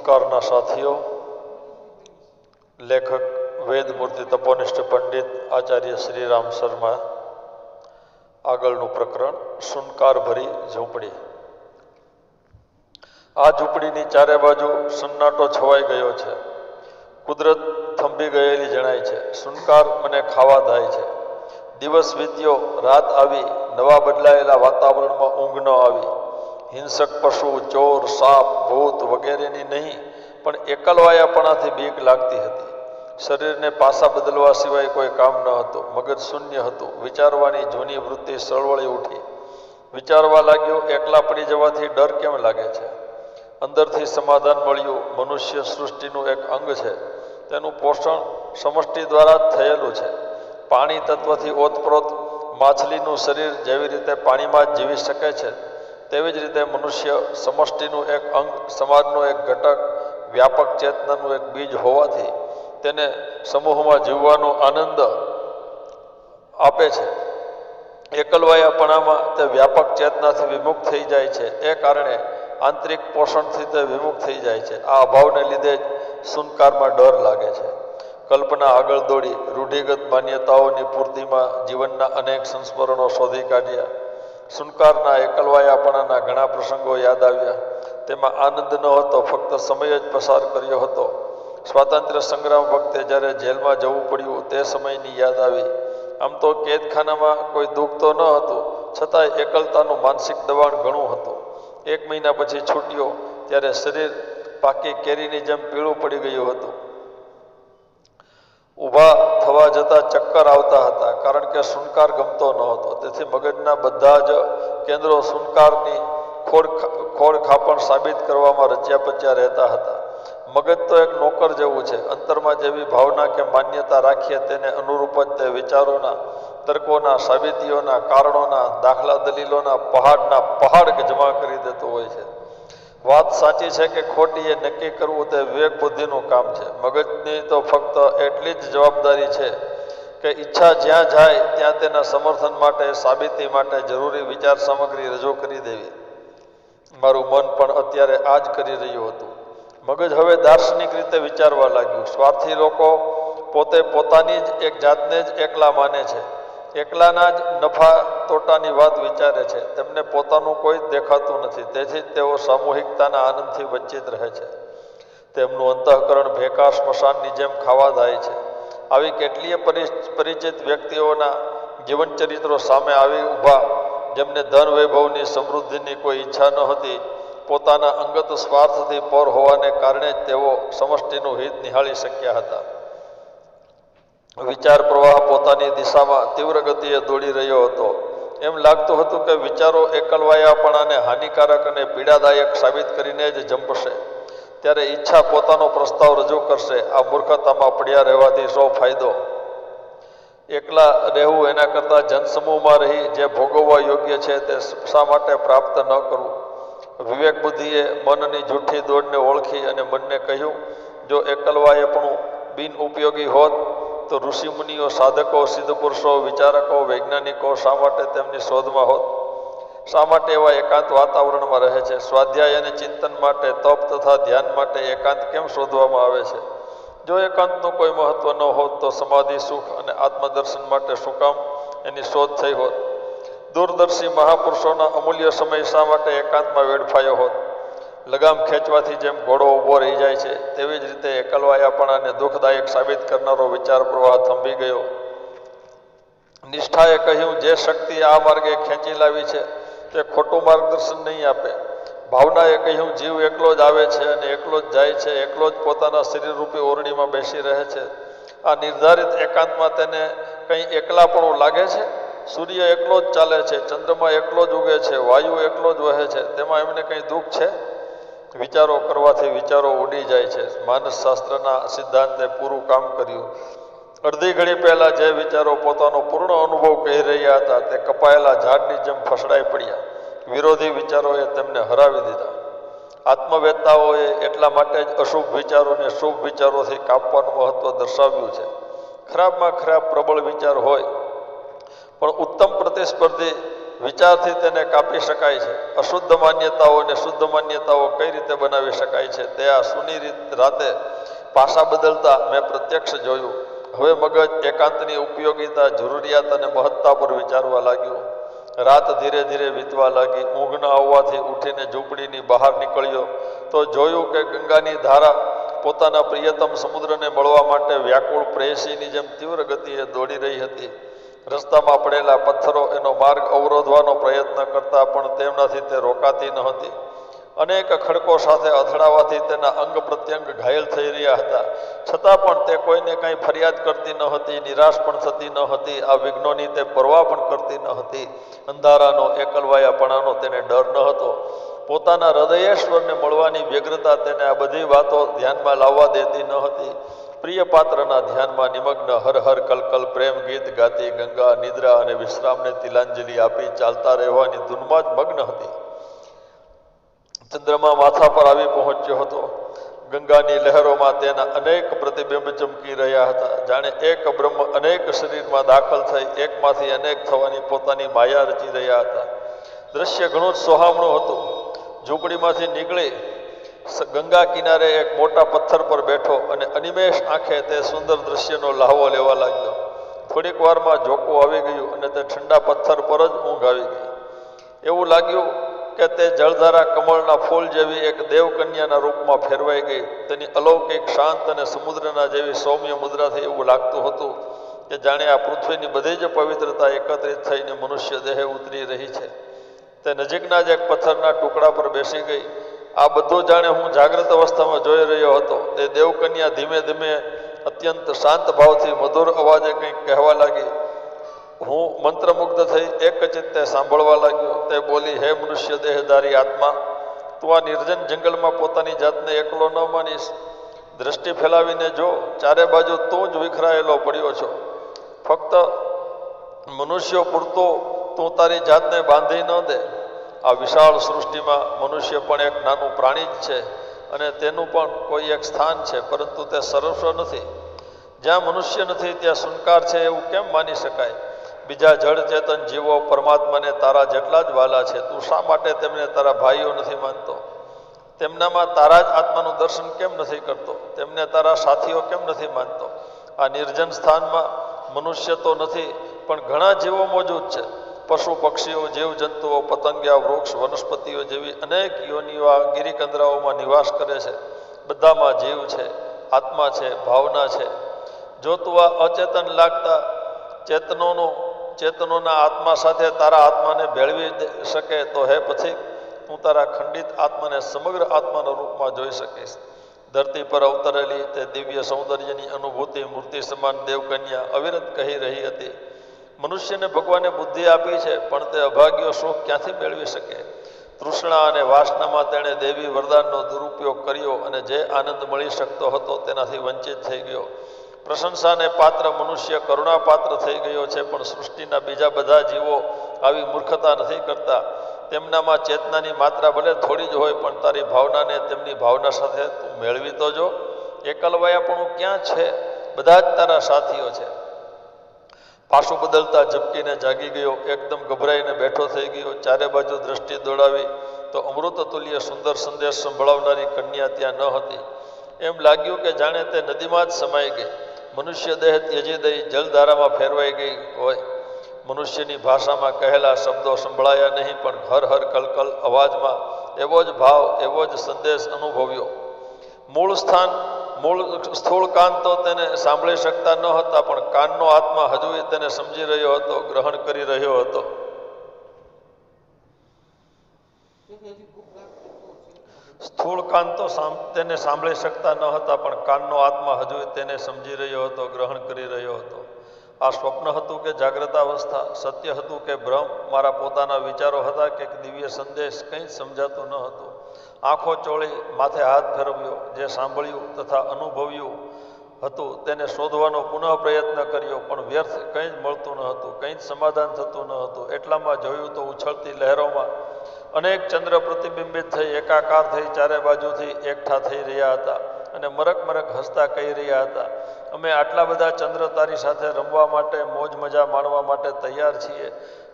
સુનકારના સાથીઓ, લેખક વેદમૂર્તિ તપોનિષ્ઠ પંડિત આચાર્ય શ્રીરામ શર્મા. આગળનું પ્રકરણ સુનકાર ભરી ઝૂંપડી. આ ઝૂંપડીની ચારે બાજુ સન્નાટો છવાઈ ગયો છે. કુદરત થંભી ગયેલી જણાય છે. સુનકાર મને ખાવા થાય છે. દિવસ વીત્યો, રાત આવી, નવા બદલાયેલા વાતાવરણમાં ઊંઘ ન આવી. હિંસક પશુ, ચોર, સાપ, ભૂત વગેરેની નહીં, પણ એકલવાયાપણાથી બીક લાગતી હતી. શરીરને પાસા બદલવા સિવાય કોઈ કામ ન હતું. મગજ શૂન્ય હતું. વિચારવાની જૂની વૃત્તિ સળવળી ઉઠી. વિચારવા લાગ્યો, એકલા પડી જવાથી ડર કેમ લાગે છે? અંદરથી સમાધાન મળ્યું. મનુષ્ય સૃષ્ટિનું એક અંગ છે. તેનું પોષણ સમષ્ટિ દ્વારા જ થયેલું છે. પાણી તત્વથી ઓતપ્રોત માછલીનું શરીર જેવી રીતે પાણીમાં જ જીવી શકે છે, તેવી જ રીતે મનુષ્ય સમષ્ટિનું એક અંગ, સમાજનો એક ઘટક, વ્યાપક ચેતનાનું એક બીજ હોવાથી તેને સમૂહમાં જીવવાનો આનંદ આપે છે. એકલવાયાપણામાં તે વ્યાપક ચેતનાથી વિમુખ થઈ જાય છે. એ કારણે આંતરિક પોષણથી તે વિમુખ થઈ જાય છે. આ અભાવને લીધે જ સુનકારમાં ડર લાગે છે. કલ્પના આગળ દોડી. રૂઢિગત માન્યતાઓની પૂર્તિમાં જીવનના અનેક સંસ્મરણો શોધી કાઢ્યા. સુનકારના એકલવાયાપણાના ઘણા પ્રસંગો યાદ આવ્યા. તેમાં આનંદ ન હતો, ફક્ત સમય જ પસાર કર્યો હતો. સ્વાતંત્ર્ય સંગ્રામ વખતે જ્યારે જેલમાં જવું પડ્યું તે સમયની યાદ આવી. આમ તો કેદખાનામાં કોઈ દુઃખ તો ન હતું, છતાંય એકલતાનું માનસિક દબાણ ઘણું હતું. 1 મહિના પછી છૂટ્યો ત્યારે શરીર પાકી કેરીની જેમ પીળું પડી ગયું હતું. ઊભા થવા જતાં ચક્કર આવતા હતા, કારણ કે સુનકાર ગમતો ન હતો. તેથી મગજના બધા જ કેન્દ્રો સુનકારની ખોળ ખાપણ સાબિત કરવામાં રચ્યા પચ્યા રહેતા હતા. મગજ તો એક નોકર જેવું છે. અંતરમાં જેવી ભાવના કે માન્યતા રાખીએ તેને અનુરૂપ જ તે વિચારોના, તર્કોના, સાબિતીઓના, કારણોના, દાખલા દલીલોના પહાડ જમા કરી દેતો હોય છે. વાત સાચી છે કે ખોટી એ નક્કી કરવું તે વિવેક બુદ્ધિનું કામ છે. મગજની તો ફક્ત એટલી જ જવાબદારી છે કે ઈચ્છા જ્યાં જાય ત્યાં તેના સમર્થન માટે, સાબિતી માટે જરૂરી વિચાર સામગ્રી રજૂ કરી દેવી. મારું મન પણ અત્યારે આ જ કરી રહ્યું હતું. મગજ હવે દાર્શનિક રીતે વિચારવા લાગ્યું. સ્વાર્થી લોકો પોતે પોતાની જ એક જાતને જ એકલા માને છે. એકલાના જ નફા તોટાની વાત વિચારે છે. તેમને પોતાનું કોઈ જ દેખાતું નથી. તેથી જ તેઓ સામૂહિકતાના આનંદથી વંચિત રહે છે. તેમનું અંતઃકરણ ભેકા સ્મશાનની જેમ ખાવા થાય છે. આવી કેટલીય પરિચિત વ્યક્તિઓના જીવનચરિત્રો સામે આવી ઊભા, જેમને ધન વૈભવની, સમૃદ્ધિની કોઈ ઈચ્છા ન હતી. પોતાના અંગત સ્વાર્થથી પર હોવાને કારણે જ તેઓ સમષ્ટિનું હિત નિહાળી શક્યા હતા. વિચાર પ્રવાહ પોતાની દિશામાં તીવ્ર ગતિએ દોડી રહ્યો હતો. એમ લાગતું હતું કે વિચારો એકલવાયાપણાને હાનિકારક અને પીડાદાયક સાબિત કરીને જ જંપશે. ત્યારે ઈચ્છા પોતાનો પ્રસ્તાવ રજૂ કરશે. આ મૂર્ખતામાં પડ્યા રહેવાથી શો ફાયદો? એકલા રહેવું એના કરતાં જનસમૂહમાં રહી જે ભોગવવા યોગ્ય છે તે શા માટે પ્રાપ્ત ન કરવું? વિવેક બુદ્ધિએ મનની જૂઠી દોડને ઓળખી અને મનને કહ્યું, જો એકલવાયાપણું બિન ઉપયોગી હોત તો ઋષિમુનિઓ, સાધકો, સિદ્ધપુરુષો, વિચારકો, વૈજ્ઞાનિકો શા માટે તેમની શોધમાં હોત? શા માટે એવા એકાંત વાતાવરણમાં રહે છે? સ્વાધ્યાય અને ચિંતન માટે, તપ તથા ધ્યાન માટે એકાંત કેમ શોધવામાં આવે છે? જો એકાંતનું કોઈ મહત્વ ન હોત તો સમાધિ, સુખ અને આત્મદર્શન માટે શું કામ એની શોધ થઈ હોત? દૂરદર્શી મહાપુરુષોના અમૂલ્ય સમય શા માટે એકાંતમાં વેડફાયો હોત? લગામ ખેંચવાથી જેમ ઘોડો ઊભો રહી જાય છે, તેવી જ રીતે એકલવાયાપણાને દુઃખદાયક સાબિત કરનારો વિચાર પ્રવાહ થંભી ગયો. નિષ્ઠાએ કહ્યું, જે શક્તિ આ માર્ગે ખેંચી લાવી છે તે ખોટું માર્ગદર્શન નહીં આપે. ભાવનાએ કહ્યું, જીવ એકલો જ આવે છે અને એકલો જ જાય છે, એકલો જ પોતાના શરીરરૂપી ઓરડીમાં બેસી રહે છે. આ નિર્ધારિત એકાંતમાં તેને કંઈ એકલાપણું લાગે છે? સૂર્ય એકલો જ ચાલે છે, ચંદ્રમા એકલો જ ઉગે છે, વાયુ એકલો જ વહે છે, તેમાં એમને કંઈ દુઃખ છે? વિચારો કરવાથી વિચારો ઉડી જાય છે. માનસશાસ્ત્રના સિદ્ધાંતે પૂરું કામ કર્યું. અડધી ઘડી પહેલાં જે વિચારો પોતાનો પૂર્ણ અનુભવ કહી રહ્યા હતા તે કપાયેલા ઝાડની જેમ ફસડાઈ પડ્યા. વિરોધી વિચારોએ તેમને હરાવી દીધા. આત્મવેત્તાઓએ એટલા માટે જ અશુભ વિચારોને શુભ વિચારોથી કાપવાનું મહત્વ દર્શાવ્યું છે. ખરાબમાં ખરાબ પ્રબળ વિચાર હોય પણ ઉત્તમ પ્રતિસ્પર્ધી વિચારથી તેને કાપી શકાય છે. અશુદ્ધ માન્યતાઓ અને શુદ્ધ માન્યતાઓ કઈ રીતે બનાવી શકાય છે તે આ સૂની રાતે પાસા બદલતા મેં પ્રત્યક્ષ જોયું. હવે મગજ એકાંતની ઉપયોગિતા, જરૂરિયાત અને મહત્તા પર વિચારવા લાગ્યું. રાત ધીરે ધીરે વીતવા લાગી. ઊંઘ ન આવવાથી ઉઠીને ઝૂંપડીની બહાર નીકળ્યો તો જોયું કે ગંગાની ધારા પોતાના પ્રિયતમ સમુદ્રને મળવા માટે વ્યાકુળ પ્રેયસીની જેમ તીવ્ર ગતિએ દોડી રહી હતી. રસ્તામાં પડેલા પથ્થરો એનો માર્ગ અવરોધવાનો પ્રયત્ન કરતા પણ તેમનાથી તે રોકાતી ન હતી. અનેક ખડકો સાથે અથડાવાથી તેના અંગ પ્રત્યંગ ઘાયલ થઈ રહ્યા હતા. છતાં પણ તે કોઈને કાંઈ ફરિયાદ કરતી ન હતી, નિરાશ પણ થતી ન હતી. આ વિઘ્નોની તે પરવા પણ કરતી ન હતી. અંધારાનો, એકલવાયાપણાનો તેને ડર ન હતો. પોતાના હૃદયેશ્વરને મળવાની વ્યગ્રતા તેને આ બધી વાતો ધ્યાનમાં લાવવા દેતી ન હતી. પ્રિય પાત્રના ધ્યાનમાં નિમગ્ન હર હર કલકલ પ્રેમ ગીત ગાતી ગંગા નિદ્રા અને વિશ્રામને તિલાંજલિ આપી ચાલતા રહેવાની ધૂનમાં જ મગ્ન હતી. ચંદ્રમા માથા પર આવી પહોંચ્યો હતો. ગંગાની લહેરોમાં તેના અનેક પ્રતિબિંબ ચમકી રહ્યા હતા. જાણે એક બ્રહ્મ અનેક શરીરમાં દાખલ થઈ એકમાંથી અનેક થવાની પોતાની માયા રચી રહ્યા હતા. દ્રશ્ય ઘણું જ સોહામણું હતું. ઝૂંપડીમાંથી નીકળી ગંગા કિનારે એક મોટા પથ્થર પર બેઠો અને અનિમેષ આંખે તે સુંદર દ્રશ્યનો લહાવો લેવા લાગ્યો. થોડીક વારમાં ઝોકું આવી ગયું અને તે ઠંડા પથ્થર પર જ ઊંઘ આવી ગઈ. એવું લાગ્યું કે તે જળધારા કમળના ફૂલ જેવી એક દેવકન્યાના રૂપમાં ફેરવાઈ ગઈ. તેની અલૌકિક, શાંત અને સમુદ્રના જેવી સૌમ્ય મુદ્રાથી એવું લાગતું હતું કે જાણે આ પૃથ્વીની બધી જ પવિત્રતા એકત્રિત થઈને મનુષ્ય દેહે ઉતરી રહી છે. તે નજીકના જ એક પથ્થરના ટુકડા પર બેસી ગઈ. આ બધું જાણે હું જાગ્રત અવસ્થામાં જોઈ રહ્યો હતો. તે દેવકન્યા ધીમે ધીમે અત્યંત શાંત ભાવથી મધુર અવાજે કંઈક કહેવા લાગી. હું મંત્રમુગ્ધ થઈ એક ચિત્તે સાંભળવા લાગ્યો. તે બોલી, હે મનુષ્ય દેહધારી આત્મા, તું આ નિર્જન જંગલમાં પોતાની જાતને એકલો ન માનીશ. દ્રષ્ટિ ફેલાવીને જો, ચારે બાજુ તું જ વિખરાયેલો પડ્યો છો. ફક્ત મનુષ્યો પૂરતો તું તારી જાતને બાંધી ન દે. આ વિશાળ સૃષ્ટિમાં મનુષ્ય પણ એક નાનું પ્રાણી જ છે અને તેનું પણ કોઈ એક સ્થાન છે, પરંતુ તે સર્વસ્વ નથી. જ્યાં મનુષ્ય નથી ત્યાં શુનકાર છે એવું કેમ માની શકાય? બીજા જળ ચેતન જીવો પરમાત્માને તારા જેટલા જ વાલા છે. તું શા માટે તેમને તારા ભાઈઓ નથી માનતો? તેમનામાં તારા જ આત્માનું દર્શન કેમ નથી કરતો? તેમને તારા સાથીઓ કેમ નથી માનતો? આ નિર્જન સ્થાનમાં મનુષ્ય તો નથી પણ ઘણા જીવો મોજૂદ છે. પશુ પક્ષીઓ, જીવજંતુઓ, પતંગિયા, વૃક્ષ, વનસ્પતિઓ જેવી અનેક યોનિઓ આ ગિરિકંદરાઓમાં નિવાસ કરે છે. બધામાં જીવ છે, આત્મા છે, ભાવના છે. જો તું આ અચેતન લાગતા ચેતનોના આત્મા સાથે તારા આત્માને ભેળવી શકે તો હે પછી તું તારા ખંડિત આત્માને સમગ્ર આત્માના રૂપમાં જોઈ શકીશ. ધરતી પર અવતરેલી તે દિવ્ય સૌંદર્યની અનુભૂતિ મૂર્તિ સમાન દેવકન્યા અવિરત કહી રહી હતી, મનુષ્યને ભગવાને બુદ્ધિ આપી છે પણ તે અભાગ્યો સુખ ક્યાંથી મેળવી શકે? તૃષ્ણા અને વાસનામાં તેણે દેવી વરદાનનો દુરુપયોગ કર્યો અને જે આનંદ મળી શકતો હતો તેનાથી વંચિત થઈ ગયો. પ્રશંસાને પાત્ર મનુષ્ય કરુણા પાત્ર થઈ ગયો છે, પણ સૃષ્ટિના બીજા બધા જીવો આવી મૂર્ખતા નથી કરતા. તેમનામાં ચેતનાની માત્રા ભલે થોડી જ હોય પણ તારી ભાવનાને તેમની ભાવના સાથે તું મેળવી તો જો. એકલવાયાપણું ક્યાં છે? બધા જ તારા સાથીઓ છે. પાછું બદલતા ઝબકીને જાગી ગયો. એકદમ ગભરાઈને બેઠો થઈ ગયો. ચારે બાજુ દ્રષ્ટિ દોડાવી તો અમૃત તુલ્ય સુંદર સંદેશ સંભળાવનારી કન્યા ત્યાં ન હતી. એમ લાગ્યું કે જાણે તે નદીમાં જ સમાઈ ગઈ. મનુષ્ય દેહ ત્યજી દઈ જલધારામાં ફેરવાઈ ગઈ હોય. મનુષ્યની ભાષામાં કહેલા શબ્દો સંભળાયા નહીં, પણ હર હર કલકલ અવાજમાં એવો જ ભાવ, એવો જ સંદેશ અનુભવ્યો. મૂળ સ્થૂળ કાન તો તેને સાંભળી શકતા ન હતા, પણ કાનનો આત્મા હજુ તેને સમજી રહ્યો હતો, ગ્રહણ કરી રહ્યો હતો. સ્થૂળ કાન તો તેને સાંભળી શકતા ન હતા, પણ કાનનો આત્મા હજુ તેને સમજી રહ્યો હતો, ગ્રહણ કરી રહ્યો હતો. આ સ્વપ્ન હતું કે જાગ્રત અવસ્થા? સત્ય હતું કે ભ્રમ? મારા પોતાના વિચારો હતા કે દિવ્ય સંદેશ? કંઈ જ સમજાતું ન હતું. આંખો ચોળી માથે હાથ ફેરવ્યો. જે સાંભળ્યું તથા અનુભવ્યું હતું તેને શોધવાનો પુનઃ પ્રયત્ન કર્યો, પણ વ્યર્થ. કંઈ જ મળતું ન હતું, કંઈ જ સમાધાન થતું ન હતું. એટલામાં જોયું તો ઉછળતી લહેરોમાં અનેક ચંદ્ર પ્રતિબિંબિત થઈ એકાકાર થઈ ચારે બાજુથી એકઠા થઈ રહ્યા હતા અને મરક મરક હસતા કહી રહ્યા હતા, અમે આટલા બધા ચંદ્ર તારી સાથે રમવા માટે, મોજ મજા માણવા માટે તૈયાર છીએ.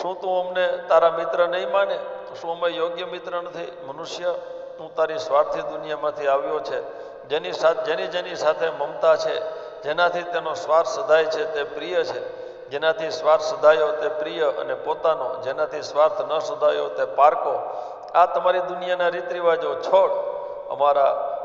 શું તું અમને તારા મિત્ર નહીં માને? શું અમે યોગ્ય મિત્ર નથી? મનુષ્ય, તું તારી સ્વાર્થી દુનિયામાંથી આવ્યો છે. જેની સાથે મમતા છે, જેનાથી તેનો સ્વાર્થ સધાય છે તે પ્રિય છે, જેનાથી સ્વાર્થ સધાયો તે પ્રિય અને પોતાનો, જેનાથી સ્વાર્થ ન સધાયો તે પારકો. આ તમારી દુનિયાના રીત રિવાજો છોડ,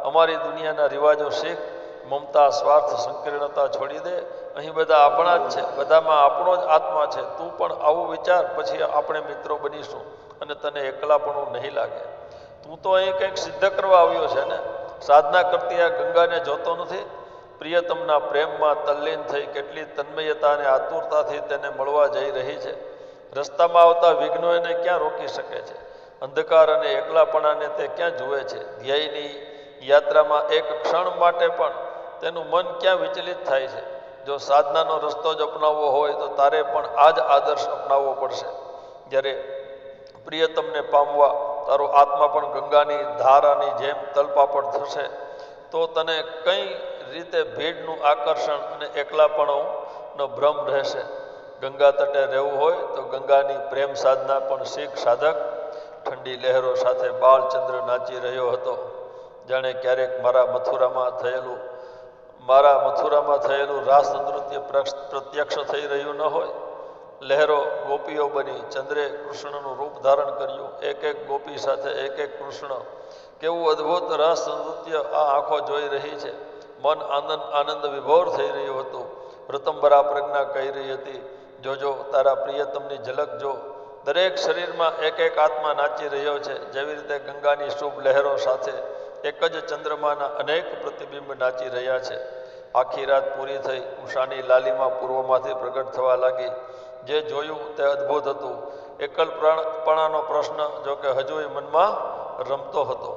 અમારી દુનિયાના રિવાજો શીખ. મમતા, સ્વાર્થ, સંકીર્ણતા છોડી દે. અહીં બધા આપણા જ છે, બધામાં આપણો જ આત્મા છે. તું પણ આવું વિચાર, પછી આપણે મિત્રો બનીશું અને તને એકલાપણું નહીં લાગે. તું તો અહીં કંઈક સિદ્ધ કરવા આવ્યો છે ને? સાધના કરતી આ ગંગાને જોતો નથી? પ્રિયતમના પ્રેમમાં તલ્લીન થઈ કેટલી તન્મયતા અને આતુરતાથી તેને મળવા જઈ રહી છે. રસ્તામાં આવતા વિઘ્નો એને ક્યાં રોકી શકે છે? અંધકાર અને એકલાપણાને તે ક્યાં જુએ છે? ધ્યેયની યાત્રામાં એક ક્ષણ માટે પણ તેનું મન ક્યાં વિચલિત થાય છે? જો સાધનાનો રસ્તો જ અપનાવવો હોય તો તારે પણ આ જ આદર્શ અપનાવવો પડશે. જ્યારે પ્રિયતમને પામવા તારો આત્મા પણ ગંગાની ધારાની જેમ તલપાપડ થશે, તો તને કઈ રીતે ભીડનું આકર્ષણ અને એકલાપણોનો ભ્રમ રહેશે. ગંગા તટે રહેવું હોય તો ગંગાની પ્રેમ સાધના પણ શીખ સાધક. ઠંડી લહેરો સાથે બાળચંદ્ર નાચી રહ્યો હતો, જાણે ક્યારેક મારા મથુરામાં થયેલું રાસ નૃત્ય પ્રત્યક્ષ થઈ રહ્યું ન હોય. લહેરો ગોપીઓ બની, ચંદ્રે કૃષ્ણનું રૂપ ધારણ કર્યું. એક એક ગોપી સાથે એક એક કૃષ્ણ. કેવું અદ્ભુત રાસ નૃત્ય આ આંખો જોઈ રહી છે. મન આનંદ વિભોર થઈ રહ્યું હતું. ઋતંબરા પ્રજ્ઞા કહી રહી હતી, જોજો તારા પ્રિયતમની ઝલક જો. દરેક શરીરમાં એક એક આત્મા નાચી રહ્યો છે. જેવી રીતે ગંગાની શુભ લહેરો સાથે એક જ ચંદ્રમાના અનેક પ્રતિબિંબ નાચી રહ્યા છે. આખી રાત પૂરી થઈ. ઉષાની લાલીમાં પૂર્વમાંથી પ્રગટ થવા લાગી. જે જોયું તે અદ્ભુત હતું. એકલપણાનો પ્રશ્ન જો કે હજુય મનમાં રમતો હતો.